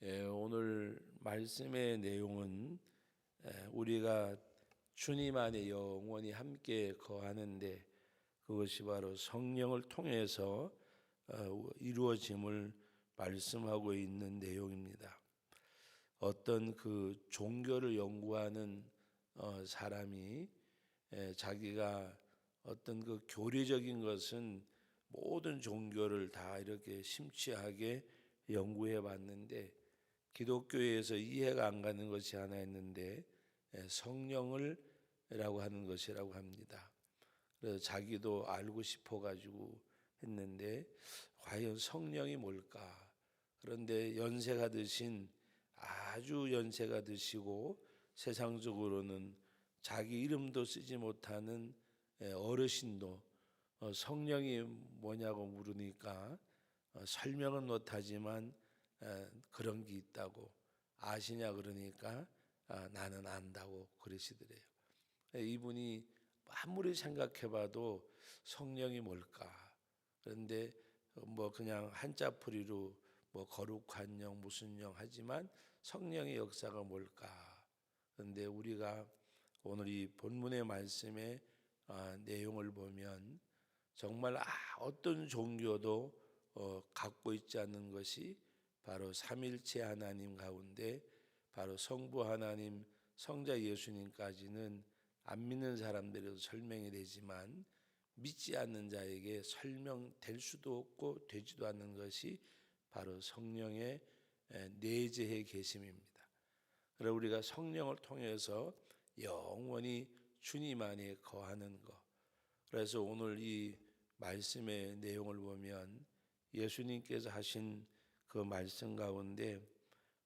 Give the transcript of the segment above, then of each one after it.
오늘 말씀의 내용은 우리가 주님 안에 영원히 함께 거하는데 그것이 바로 성령을 통해서 이루어짐을 말씀하고 있는 내용입니다. 어떤 그 종교를 연구하는 사람이 자기가 어떤 그 교리적인 것은 모든 종교를 다 이렇게 심취하게 연구해 봤는데 기독교에서 이해가 안 가는 것이 하나 있는데 성령을라고 하는 것이라고 합니다. 그래서 자기도 알고 싶어 가지고 했는데 과연 성령이 뭘까? 그런데 연세가 드신 아주 연세가 드시고 세상적으로는 자기 이름도 쓰지 못하는 어르신도 성령이 뭐냐고 물으니까 설명은 못하지만 그런 게 있다고 아시냐 그러니까 나는 안다고 그러시더래요. 이분이 아무리 생각해봐도 성령이 뭘까? 그런데 뭐 그냥 한자풀이로 뭐 거룩한 영 무슨 영 하지만 성령의 역사가 뭘까? 그런데 우리가 오늘 이 본문의 말씀의 내용을 보면 정말 어떤 종교도 갖고 있지 않는 것이 바로 삼일체 하나님 가운데 바로 성부 하나님, 성자 예수님까지는 안 믿는 사람들에도 설명이 되지만 믿지 않는 자에게 설명될 수도 없고 되지도 않는 것이 바로 성령의 내재해 계심입니다. 그래서 우리가 성령을 통해서 영원히 주님 안에 거하는 것. 그래서 오늘 이 말씀의 내용을 보면 예수님께서 하신 그 말씀 가운데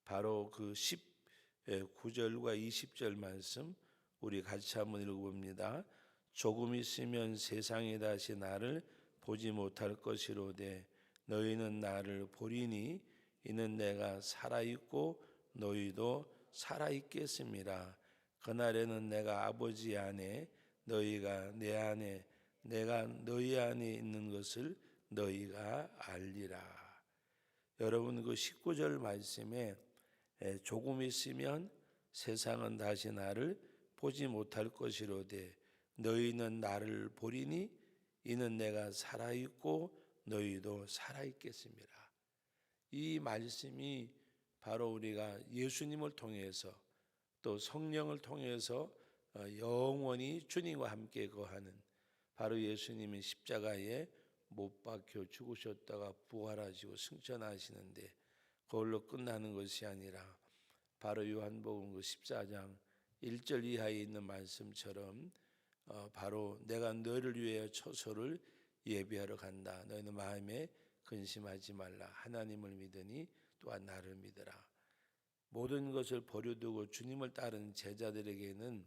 바로 그 19절과 20절 말씀 우리 같이 한번 읽어봅니다. 조금 있으면 세상이 다시 나를 보지 못할 것이로되 너희는 나를 보리니 이는 내가 살아있고 너희도 살아있겠습니다. 그날에는 내가 아버지 안에 너희가 내 안에 내가 너희 안에 있는 것을 너희가 알리라. 여러분 그 19절 말씀에 조금 있으면 세상은 다시 나를 보지 못할 것이로되 너희는 나를 보리니 이는 내가 살아있고 너희도 살아있겠습니다. 이 말씀이 바로 우리가 예수님을 통해서 또 성령을 통해서 영원히 주님과 함께 거하는 바로 예수님이 십자가에 못 박혀 죽으셨다가 부활하시고 승천하시는데 그걸로 끝나는 것이 아니라 바로 요한복음 그 14장 1절 이하에 있는 말씀처럼 바로 내가 너를 위하여 처소를 예비하러 간다. 너희는 마음에 근심하지 말라. 하나님을 믿으니 또한 나를 믿으라. 모든 것을 버려두고 주님을 따르는 제자들에게는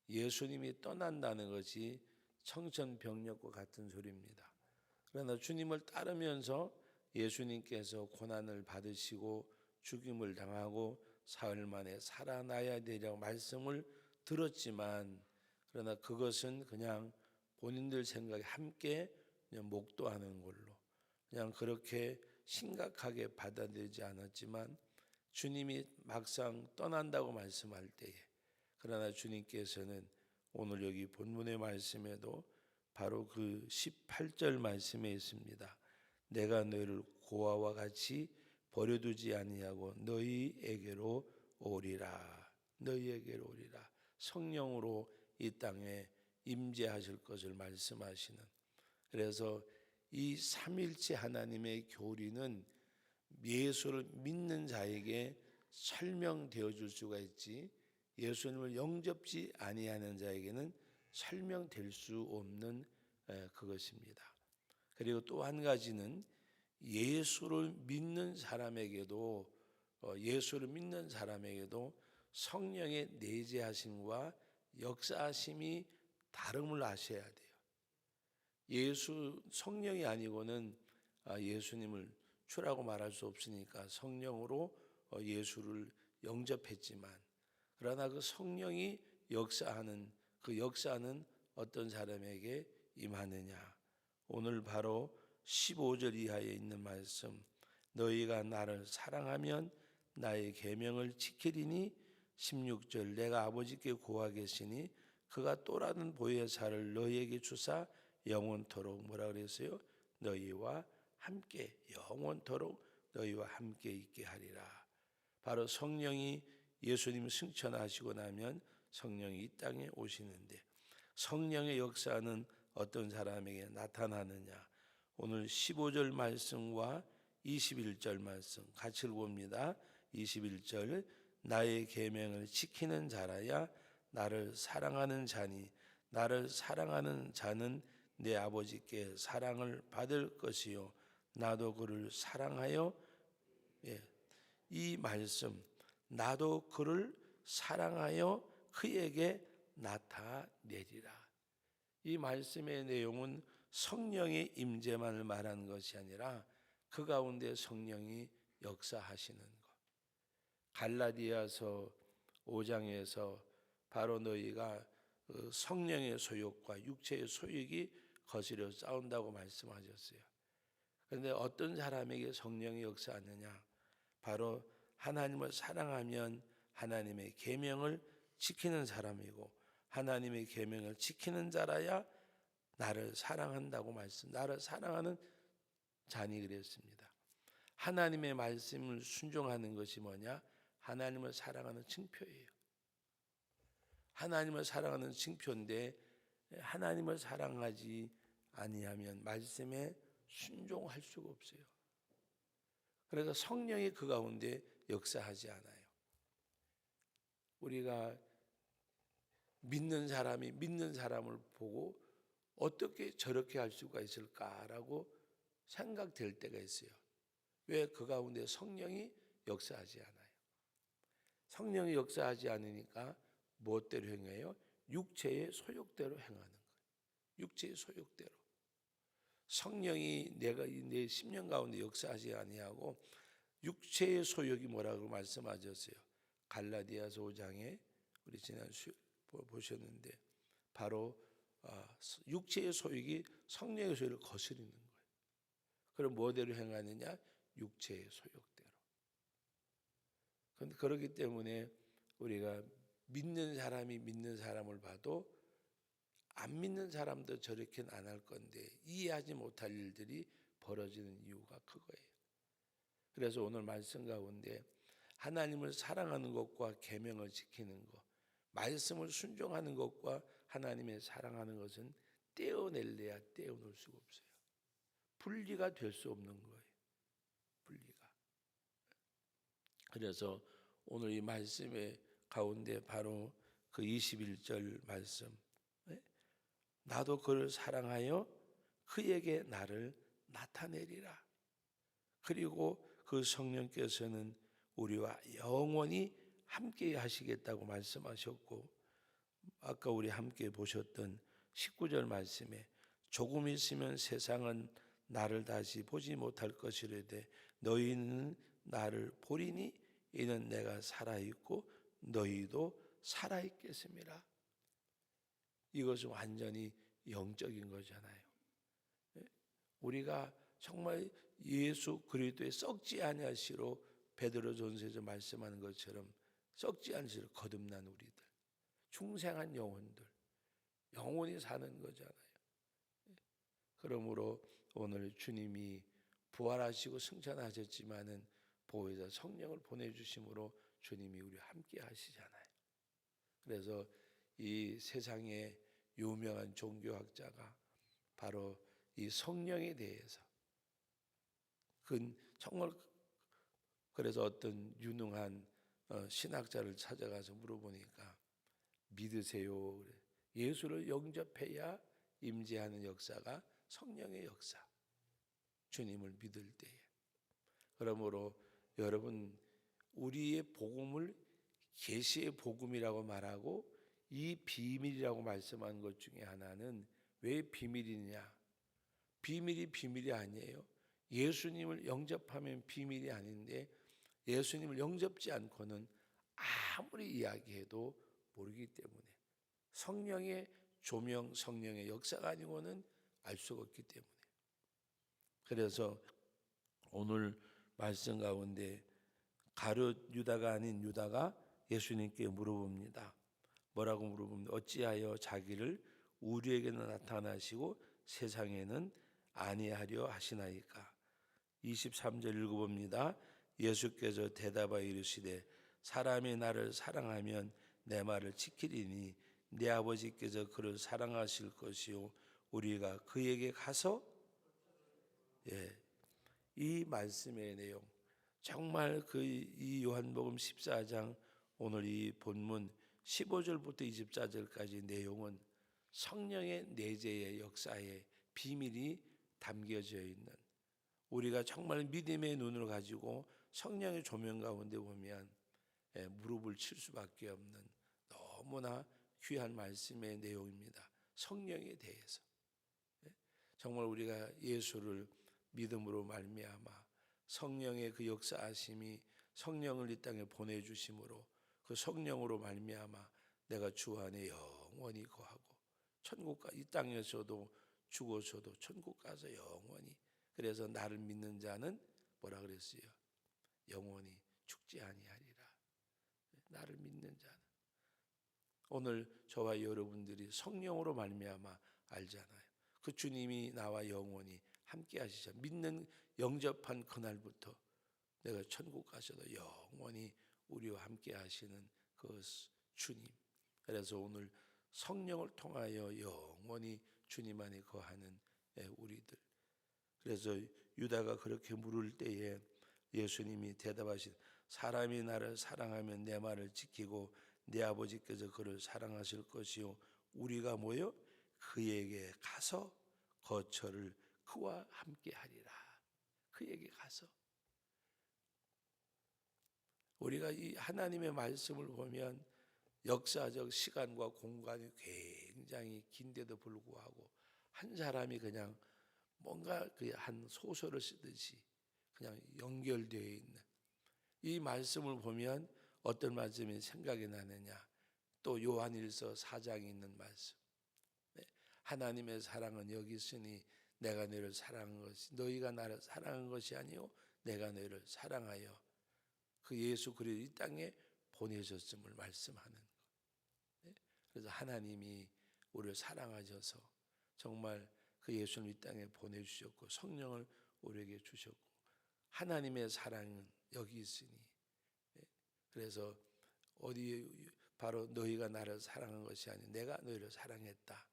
예수님이 떠난다는 것이 청천벽력과 같은 소리입니다. 그러나 주님을 따르면서 예수님께서 고난을 받으시고 죽임을 당하고 사흘 만에 살아나야 되리라고 말씀을 들었지만 그러나 그것은 그냥 본인들 생각에 함께 그냥 목도하는 걸로 그냥 그렇게 심각하게 받아들이지 않았지만 주님이 막상 떠난다고 말씀할 때에 그러나 주님께서는 오늘 여기 본문의 말씀에도 바로 그 18절 말씀에 있습니다. 내가 너희를 고아와 같이 버려두지 아니하고 너희에게로 오리라. 너희에게로 오리라. 성령으로 이 땅에 임재하실 것을 말씀하시는. 그래서 이 삼일체 하나님의 교리는 예수를 믿는 자에게 설명되어 줄 수가 있지 예수님을 영접지 아니하는 자에게는 설명될 수 없는 그것입니다. 그리고 또 한 가지는 예수를 믿는 사람에게도 성령의 내재하심과 역사하심이 다름을 아셔야 돼요. 예수 성령이 아니고는 예수님을 주라고 말할 수 없으니까 성령으로 예수를 영접했지만 그러나 그 성령이 역사하는 그 역사는 어떤 사람에게 임하느냐. 오늘 바로 15절 이하에 있는 말씀 너희가 나를 사랑하면 나의 계명을 지키리니 16절 내가 아버지께 구하겠으니 그가 또라는 보혜사를 너희에게 주사 영원토록 뭐라 그랬어요? 너희와 함께 영원토록 너희와 함께 있게 하리라. 바로 성령이 예수님 승천하시고 나면 성령이 이 땅에 오시는데 성령의 역사는 어떤 사람에게 나타나느냐? 오늘 15절 말씀과 21절 말씀 같이 읽어봅니다. 21절 나의 계명을 지키는 자라야 나를 사랑하는 자니 나를 사랑하는 자는 내 아버지께 사랑을 받을 것이요 나도 그를 사랑하여 이 말씀 나도 그를 사랑하여 그에게 나타내리라. 이 말씀의 내용은 성령의 임재만을 말하는 것이 아니라 그 가운데 성령이 역사하시는 것. 갈라디아서 5장에서 바로 너희가 성령의 소욕과 육체의 소욕이 거스려 싸운다고 말씀하셨어요. 그런데 어떤 사람에게 성령이 역사하느냐? 바로 하나님을 사랑하면 하나님의 계명을 지키는 사람이고 하나님의 계명을 지키는 자라야 나를 사랑한다고 나를 사랑하는 자니 그랬습니다. 하나님의 말씀을 순종하는 것이 뭐냐? 하나님을 사랑하는 징표예요. 하나님을 사랑하는 징표인데 하나님을 사랑하지 아니하면 말씀에 순종할 수가 없어요. 그래서 성령이 그 가운데 역사하지 않아요. 우리가 믿는 사람이 믿는 사람을 보고 어떻게 저렇게 할 수가 있을까라고 생각될 때가 있어요. 왜? 그 가운데 성령이 역사하지 않아요. 성령이 역사하지 않으니까 무엇대로 행해요? 육체의 소욕대로 행하는 거예요. 육체의 소욕대로. 성령이 내 심령 가운데 역사하지 아니하고 육체의 소욕이 뭐라고 말씀하셨어요? 갈라디아서 5장에 우리 지난 수요일 보셨는데 바로 육체의 소욕이 성령의 소욕을 거스르는 거예요. 그럼 뭐대로 행하느냐? 육체의 소욕대로. 그런데 그렇기 때문에 우리가 믿는 사람이 믿는 사람을 봐도 안 믿는 사람도 저렇게는 안 할 건데 이해하지 못할 일들이 벌어지는 이유가 그거예요. 그래서 오늘 말씀 가운데 하나님을 사랑하는 것과 계명을 지키는 것, 말씀을 순종하는 것과 하나님의 사랑하는 것은 떼어낼래야 떼어놓을 수가 없어요. 분리가 될 수 없는 거예요. 분리가. 그래서 오늘 이 말씀의 가운데 바로 그 21절 말씀, 나도 그를 사랑하여 그에게 나를 나타내리라. 그리고 그 성령께서는 우리와 영원히 함께 하시겠다고 말씀하셨고, 아까 우리 함께 보셨던 19절 말씀에 조금 있으면 세상은 나를 다시 보지 못할 것이라되 너희는 나를 보리니 이는 내가 살아있고 너희도 살아있겠습니다. 이것은 완전히 영적인 거잖아요. 우리가 정말 예수 그리스도의 썩지 아니하시로 베드로전서에서 말씀하는 것처럼 썩지 않으시로 거듭난 우리들, 중생한 영혼들, 영원히 사는 거잖아요. 그러므로 오늘 주님이 부활하시고 승천하셨지만은 보혜사 성령을 보내주심으로 주님이 우리와 함께 하시잖아요. 그래서 이 세상의 유명한 종교학자가 바로 이 성령에 대해서 정말 그래서 어떤 유능한 신학자를 찾아가서 물어보니까 믿으세요. 예수를 영접해야 임재하는 역사가 성령의 역사. 주님을 믿을 때에. 그러므로 여러분 우리의 복음을 계시의 복음이라고 말하고 이 비밀이라고 말씀한 것 중에 하나는 왜 비밀이냐? 비밀이 아니에요. 예수님을 영접하면 비밀이 아닌데 예수님을 영접지 않고는 아무리 이야기해도 모르기 때문에 성령의 조명, 성령의 역사가 아니고는 알 수가 없기 때문에 그래서 오늘 말씀 가운데 가룟 유다가 아닌 유다가 예수님께 물어봅니다. 뭐라고 물어봅니다. 어찌하여 자기를 우리에게는 나타나시고 세상에는 아니하려 하시나이까. 23절 읽어봅니다. 예수께서 대답하여 이르시되 사람이 나를 사랑하면 내 말을 지키리니 내 아버지께서 그를 사랑하실 것이요 우리가 그에게 가서 이 말씀의 내용 정말 이 요한복음 14장 오늘 이 본문 15절부터 24절까지 내용은 성령의 내재의 역사의 비밀이 담겨져 있는, 우리가 정말 믿음의 눈을 가지고 성령의 조명 가운데 보면 무릎을 칠 수밖에 없는 너무나 귀한 말씀의 내용입니다. 성령에 대해서 정말 우리가 예수를 믿음으로 말미암아 성령의 그 역사하심이 성령을 이 땅에 보내주심으로 그 성령으로 말미암아 내가 주 안에 영원히 거하고 천국가 이 땅에서도 죽어서도 천국 가서 영원히, 그래서 나를 믿는 자는 뭐라 그랬어요? 영원히 죽지 아니하리라. 나를 믿는 자는, 오늘 저와 여러분들이 성령으로 말미암아 알잖아요. 그 주님이 나와 영원히 함께 하시자. 믿는 영접한 그날부터 내가 천국 가셔도 영원히 우리와 함께 하시는 그 주님. 그래서 오늘 성령을 통하여 영원히 주님 안에 거하는 우리들. 그래서 유다가 그렇게 물을 때에 예수님이 대답하시되 사람이 나를 사랑하면 내 말을 지키고 내 아버지께서 그를 사랑하실 것이요 우리가 모여 그에게 가서 거처를 그와 함께 하리라. 그에게 가서 우리가 이 하나님의 말씀을 보면 역사적 시간과 공간이 굉장히 긴데도 불구하고 한 사람이 그냥 뭔가 그 한 소설을 쓰듯이 그냥 연결되어 있는 이 말씀을 보면 어떤 말씀이 생각이 나느냐? 또 요한일서 4장에 있는 말씀. 하나님의 사랑은 여기 있으니 내가 너희를 사랑한 것이 너희가 나를 사랑한 것이 아니요 내가 너희를 사랑하여 그 예수 그리스도 이 땅에 보내셨음을 말씀하는 것. 그래서 하나님이 우리를 사랑하셔서 정말 그 예수를 이 땅에 보내주셨고 성령을 우리에게 주셨고 하나님의 사랑은 여기 있으니, 그래서 어디 바로 너희가 나를 사랑한 것이 아니 내가 너희를 사랑했다.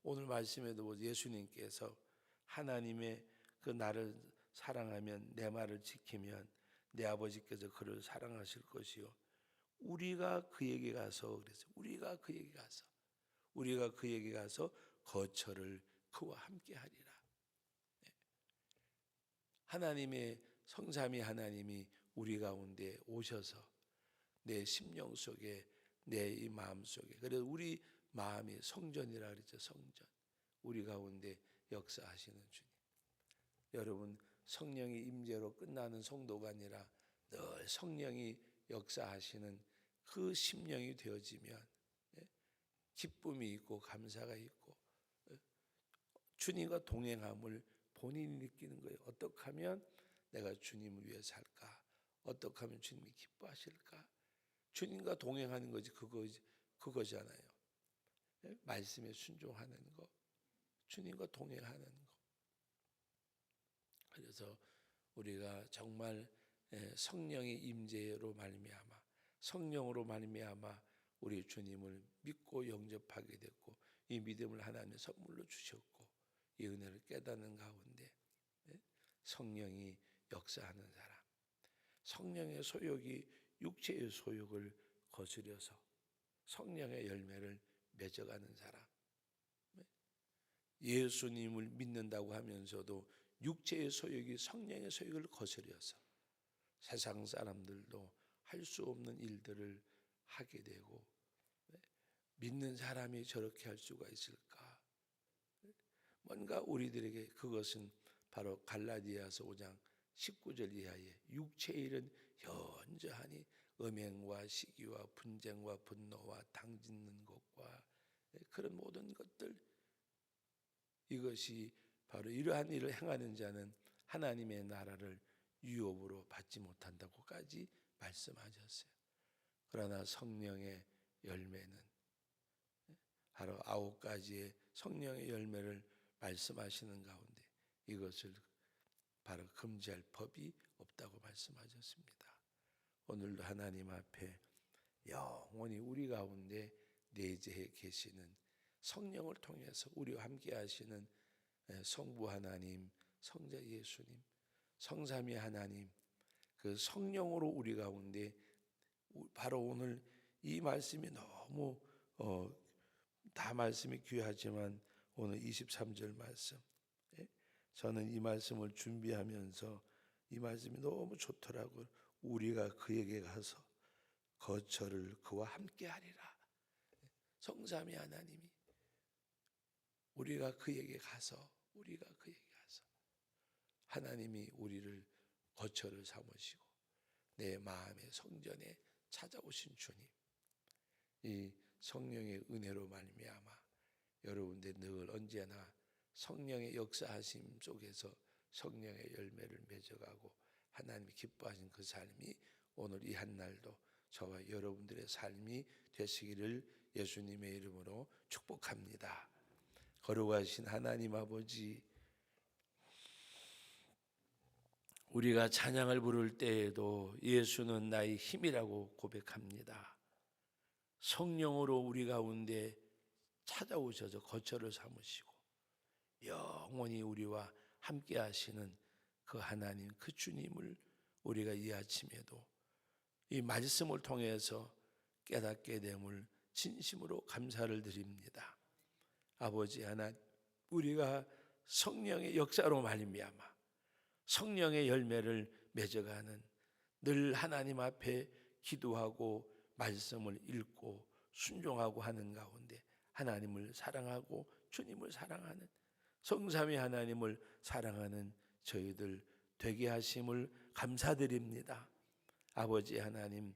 오늘 말씀에도 예수님께서 하나님의 그 나를 사랑하면 내 말을 지키면 내 아버지께서 그를 사랑하실 것이요 우리가 그에게 가서, 그래서 우리가 그에게 가서 거처를 그와 함께 하리라. 하나님의 성삼위 하나님이 우리 가운데 오셔서 내 심령 속에 내 이 마음 속에, 그래서 우리 마음이 성전이라 그랬죠. 성전. 우리 가운데 역사하시는 주님. 여러분 성령의 임재로 끝나는 성도가 아니라 늘 성령이 역사하시는 그 심령이 되어지면 기쁨이 있고 감사가 있고 주님과 동행함을 본인이 느끼는 거예요. 어떻게 하면 내가 주님을 위해 살까? 어떻게 하면 주님이 기뻐하실까? 주님과 동행하는 거지 그거잖아요. 말씀에 순종하는 거, 주님과 동행하는 거. 그래서 우리가 정말 성령의 임재로 말미암아 성령으로 말미암아 우리 주님을 믿고 영접하게 됐고 이 믿음을 하나님의 선물로 주셨고 이 은혜를 깨닫는 가운데 성령이 역사하는 사람, 성령의 소욕이 육체의 소욕을 거스려서 성령의 열매를 맺어가는 사람, 예수님을 믿는다고 하면서도 육체의 소욕이 성령의 소욕을 거스려서 세상 사람들도 할 수 없는 일들을 하게 되고 믿는 사람이 저렇게 할 수가 있을까? 뭔가 우리들에게 그것은 바로 갈라디아서 5장 19절 이하에 육체의 일은 현저하니 음행과 시기와 분쟁과 분노와 당짓는 것과 그런 모든 것들, 이것이 바로 이러한 일을 행하는 자는 하나님의 나라를 유업으로 받지 못한다고까지 말씀하셨어요. 그러나 성령의 열매는 바로 9가지의 성령의 열매를 말씀하시는 가운데 이것을 바로 금지할 법이 없다고 말씀하셨습니다. 오늘도 하나님 앞에 영원히 우리 가운데 내재해 계시는 성령을 통해서 우리와 함께 하시는 성부 하나님, 성자 예수님, 성삼위 하나님, 그 성령으로 우리 가운데 바로 오늘 이 말씀이 너무 다 말씀이 귀하지만 오늘 23절 말씀, 저는 이 말씀을 준비하면서 이 말씀이 너무 좋더라고요. 우리가 그에게 가서 거처를 그와 함께 하리라. 성삼위 하나님이 우리가 그에게 가서 하나님이 우리를 거처를 삼으시고 내 마음의 성전에 찾아오신 주님, 이 성령의 은혜로 말미암아 여러분들 늘 언제나 성령의 역사하심 속에서 성령의 열매를 맺어가고 하나님이 기뻐하신 그 삶이 오늘 이 한날도 저와 여러분들의 삶이 되시기를 예수님의 이름으로 축복합니다. 거룩하신 하나님 아버지, 우리가 찬양을 부를 때에도 예수는 나의 힘이라고 고백합니다. 성령으로 우리 가운데 찾아오셔서 거처를 삼으시고 영원히 우리와 함께 하시는 그 하나님, 그 주님을 우리가 이 아침에도 이 말씀을 통해서 깨닫게 됨을 진심으로 감사를 드립니다. 아버지 하나님, 우리가 성령의 역사로 말미암아 성령의 열매를 맺어가는 늘 하나님 앞에 기도하고 말씀을 읽고 순종하고 하는 가운데 하나님을 사랑하고 주님을 사랑하는 성삼위 하나님을 사랑하는 저희들 되게 하심을 감사드립니다. 아버지 하나님,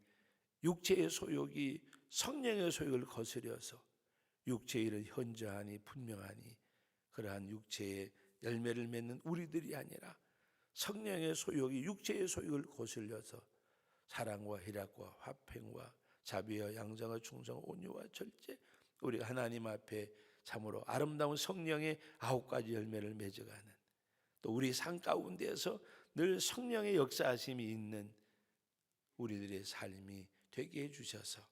육체의 소욕이 성령의 소욕을 거스려서 육체의 일은 현저하니 분명하니 그러한 육체의 열매를 맺는 우리들이 아니라 성령의 소욕이 육체의 소욕을 거슬려서 사랑과 희락과 화평과 자비와 양정과 충성 온유와 절제, 우리가 하나님 앞에 참으로 아름다운 성령의 9가지 열매를 맺어가는, 또 우리 삶 가운데에서 늘 성령의 역사하심이 있는 우리들의 삶이 되게 해주셔서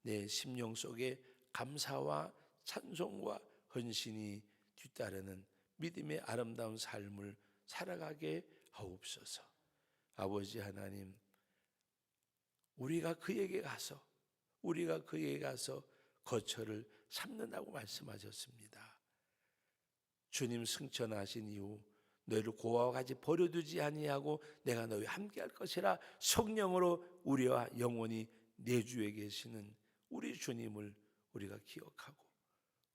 내 심령 속에 감사와 찬송과 헌신이 뒤따르는 믿음의 아름다운 삶을 살아가게 하옵소서. 아버지 하나님, 우리가 그에게 가서 거처를 삼는다고 말씀하셨습니다. 주님 승천하신 이후 너희를 고아와 같이 버려두지 아니하고 내가 너희와 함께할 것이라 성령으로 우리와 영원히 내주에 계시는 우리 주님을 우리가 기억하고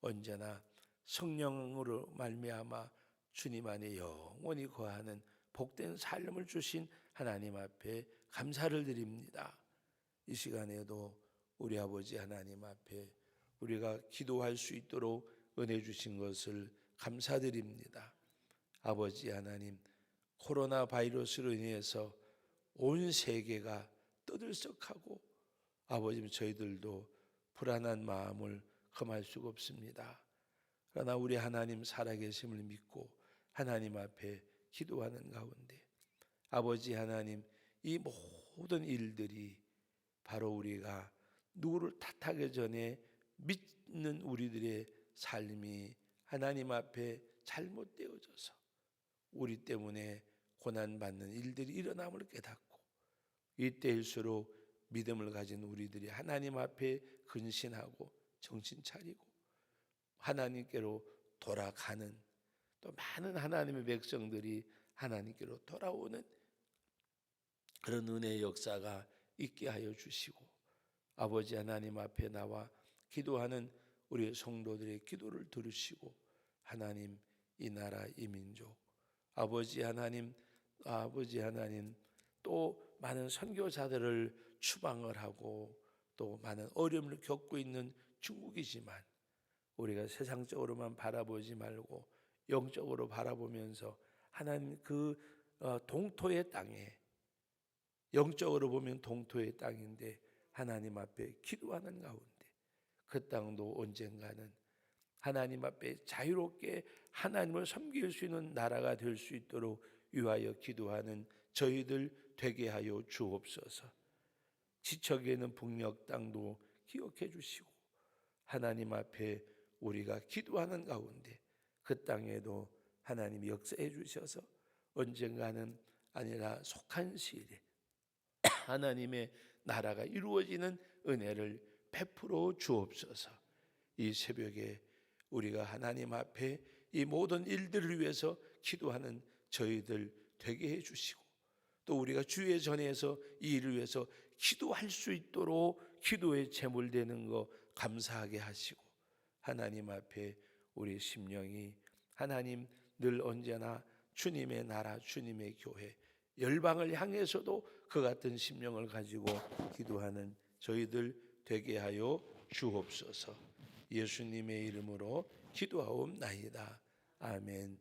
언제나 성령으로 말미암아 주님 안에 영원히 거하는 복된 삶을 주신 하나님 앞에 감사를 드립니다. 이 시간에도 우리 아버지 하나님 앞에 우리가 기도할 수 있도록 은혜 주신 것을 감사드립니다. 아버지 하나님, 코로나 바이러스로 인해서 온 세계가 떠들썩하고 아버지 저희들도 불안한 마음을 금할 수가 없습니다. 그러나 우리 하나님 살아계심을 믿고 하나님 앞에 기도하는 가운데 아버지 하나님, 이 모든 일들이 바로 우리가 누구를 탓하기 전에 믿는 우리들의 삶이 하나님 앞에 잘못되어져서 우리 때문에 고난받는 일들이 일어남을 깨닫고 이때일수록 믿음을 가진 우리들이 하나님 앞에 근신하고 정신 차리고 하나님께로 돌아가는, 또 많은 하나님의 백성들이 하나님께로 돌아오는 그런 은혜의 역사가 있게 하여 주시고 아버지 하나님 앞에 나와 기도하는 우리 성도들의 기도를 들으시고 하나님, 이 나라 이 민족 아버지 하나님 또 많은 선교사들을 추방을 하고 또 많은 어려움을 겪고 있는 중국이지만 우리가 세상적으로만 바라보지 말고 영적으로 바라보면서 하나님 그 동토의 땅에, 영적으로 보면 동토의 땅인데 하나님 앞에 기도하는 가운데 그 땅도 언젠가는 하나님 앞에 자유롭게 하나님을 섬길 수 있는 나라가 될 수 있도록 위하여 기도하는 저희들 되게 하여 주옵소서. 지척에 있는 북녘 땅도 기억해 주시고 하나님 앞에 우리가 기도하는 가운데 그 땅에도 하나님이 역사해 주셔서 언젠가는 아니라 속한 시일에 하나님의 나라가 이루어지는 은혜를 베풀어 주옵소서. 이 새벽에 우리가 하나님 앞에 이 모든 일들을 위해서 기도하는 저희들 되게 해 주시고 또 우리가 주의 전에서 이 일을 위해서 기도할 수 있도록 기도에 제물되는 거 감사하게 하시고 하나님 앞에 우리 심령이 하나님 늘 언제나 주님의 나라 주님의 교회 열방을 향해서도 그 같은 심령을 가지고 기도하는 저희들 되게 하여 주옵소서. 예수님의 이름으로 기도하옵나이다. 아멘.